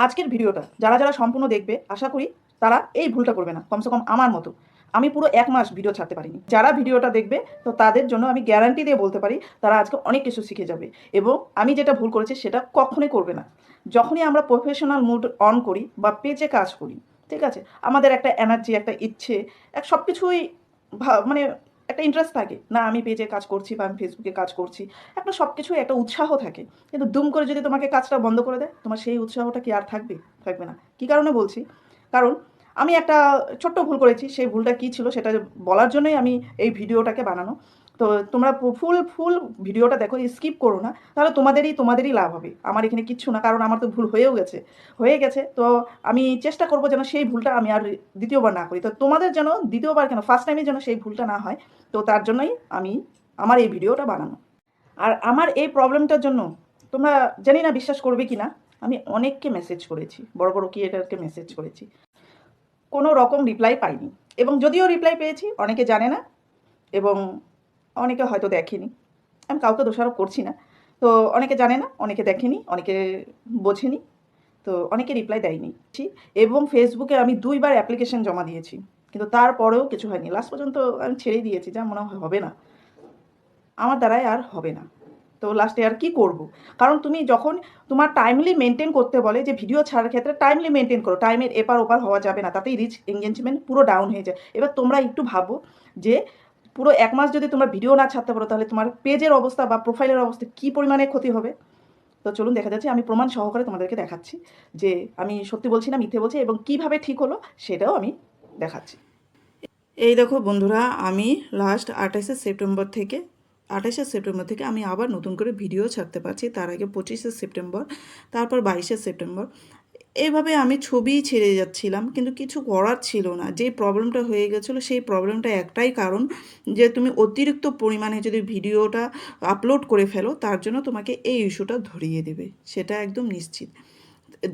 আজকের ভিডিওটা যারা যারা সম্পূর্ণ দেখবে আশা করি তারা এই ভুলটা করবে না, কমসে কম আমার মতো। আমি পুরো 1 মাস ভিডিও ছাড়তে পারিনি। যারা ভিডিওটা দেখবে তো তাদের জন্য আমি গ্যারান্টি দিয়ে বলতে পারি তারা আজকে অনেক কিছু শিখে যাবে। এবং আমি যেটা ভুল করেছি সেটা কখনোই করবে না। যখনই আমরা প্রফেশনাল মুড অন করি বা পেজে কাজ করি, ঠিক আছে, আমাদের একটা এনার্জি, একটা ইচ্ছে, সব কিছুই মানে একটা ইন্টারেস্ট থাকে না, আমি পেজে কাজ করছি বা আমি ফেসবুকে কাজ করছি, একটা সব কিছুই একটা উৎসাহ থাকে। কিন্তু দুম করে যদি তোমাকে কাজটা বন্ধ করে দেয়, তোমার সেই উৎসাহটা কি আর থাকবে? থাকবে না। কী কারণে বলছি? কারণ আমি একটা ছোট্ট ভুল করেছি। সেই ভুলটা কী ছিল সেটা বলার জন্যই আমি এই ভিডিওটাকে বানানো। তো তোমরা ফুল ফুল ভিডিওটা দেখো, স্কিপ করো না, তাহলে তোমাদেরই লাভ হবে। আমার এখানে কিচ্ছু না, কারণ আমার তো ভুল হয়ে গেছে। তো আমি চেষ্টা করবো যেন সেই ভুলটা আমি আর দ্বিতীয়বার না করি। তো তোমাদের যেন দ্বিতীয়বার কেন, ফার্স্ট টাইমে যেন সেই ভুলটা না হয়। তো তার জন্যই আমার এই ভিডিওটা বানানো। আর আমার এই প্রবলেমটার জন্য তোমরা জানি না বিশ্বাস করবে কি না, আমি অনেককে মেসেজ করেছি, বড় বড় ক্রিয়েটারকে মেসেজ করেছি, কোনো রকম রিপ্লাই পাইনি। এবং যদিও রিপ্লাই পেয়েছি, অনেকে জানে না এবং অনেকে হয়তো দেখেনি। আমি কাউকে দোষারোপ করছি না। তো অনেকে জানে না, অনেকে দেখেনি, অনেকে বোঝেনি, তো অনেকে রিপ্লাই দেয়নি। এবং ফেসবুকে আমি 2বার অ্যাপ্লিকেশন জমা দিয়েছি, কিন্তু তারপরেও কিছু হয়নি। লাস্ট পর্যন্ত আমি ছেড়েই দিয়েছি, যা মনে হয় হবে না, আমার দ্বারাই আর হবে না। তো লাস্টে আর কি করব? কারণ তুমি যখন তোমার টাইমলি মেনটেন করতে বলে, যে ভিডিও ছাড়ার ক্ষেত্রে টাইমলি মেনটেন করো, টাইমের এপার ওপার হওয়া যাবে না, তাতেই রিচ এঙ্গেজমেন্ট পুরো ডাউন হয়ে যায়। এবার তোমরা একটু ভাবো যে পুরো 1 মাস যদি তোমরা ভিডিও না ছাড়তে পারো, তাহলে তোমার পেজের অবস্থা বা প্রোফাইলের অবস্থা কী পরিমাণে ক্ষতি হবে। তো চলুন দেখা যাচ্ছে, আমি প্রমাণ সহকারে তোমাদেরকে দেখাচ্ছি যে আমি সত্যি বলছি না মিথ্যে বলছি, এবং কিভাবে ঠিক হলো সেটাও আমি দেখাচ্ছি। এই দেখো বন্ধুরা, আমি লাস্ট 28শে সেপ্টেম্বর থেকে আমি আবার নতুন করে ভিডিও ছাড়তে পারছি। তার আগে 25শে সেপ্টেম্বর, তারপর 22শে সেপ্টেম্বর, এইভাবে আমি ছবি ছেড়ে যাচ্ছিলাম, কিন্তু কিছু করার ছিল না। যে প্রবলেমটা হয়ে গেছিলো সেই প্রবলেমটা একটাই কারণ, যে তুমি অতিরিক্ত পরিমাণে যদি ভিডিওটা আপলোড করে ফেলো, তার জন্য তোমাকে এই ইস্যুটা ধরিয়ে দেবে, সেটা একদম নিশ্চিত।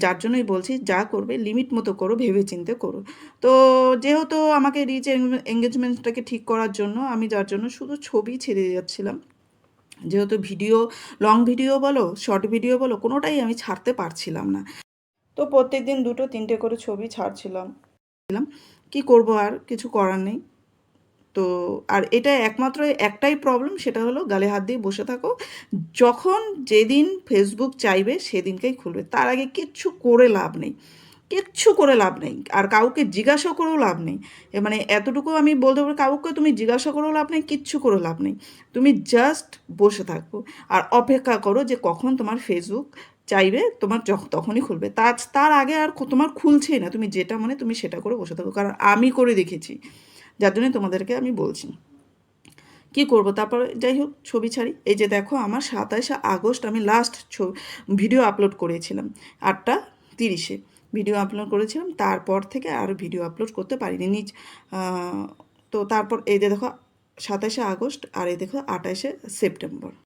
যার জন্যই বলছি, যা করবে লিমিট মতো করো, ভেবে চিন্তে করো। তো যেহেতু আমাকে রিচ এঙ্গেজমেন্টটাকে ঠিক করার জন্য আমি যার জন্য শুধু ছবি ছেড়ে যাচ্ছিলাম, যেহেতু ভিডিও, লং ভিডিও বলো শর্ট ভিডিও বলো, কোনোটাই আমি ছাড়তে পারছিলাম না। তো প্রত্যেক দিন 2-3টে করে ছবি ছাড়ছিলাম। কি করব, আর কিছু করার নেই। তো আর এটা একমাত্র একটাই প্রবলেম, সেটা হলো গালে হাত দিয়ে বসে থাকো। যখন যেদিন ফেসবুক চাইবে সেদিনকেই খুলবে, তার আগে কিচ্ছু করে লাভ নেই, কিচ্ছু করে লাভ নেই। আর কাউকে জিজ্ঞাসা করেও লাভ নেই। মানে এতটুকু আমি বলতে পারি, কাউকে তুমি জিজ্ঞাসা করেও লাভ নেই, কিচ্ছু করে লাভ নেই। তুমি জাস্ট বসে থাকো আর অপেক্ষা করো যে কখন তোমার ফেসবুক চাইবে, তোমার তখনই খুলবে। তার আগে আর তোমার খুলছেই না, তুমি যেটা মনে তুমি সেটা করে বসে থাকো, কারণ আমি করে দেখেছি, যার জন্যই তোমাদেরকে আমি বলছি। কি করব, তারপরে যাই হোক ছবি ছাড়ি। এই যে দেখো, আমার 27শে আগস্ট আমি লাস্ট ভিডিও আপলোড করেছিলাম, 8টা 30-এ ভিডিও আপলোড করেছিলাম। তারপর থেকে আর ভিডিও আপলোড করতে পারিনি তো তারপর এই যে দেখো 27শে আগস্ট, আর এই দেখো 28শে সেপ্টেম্বর।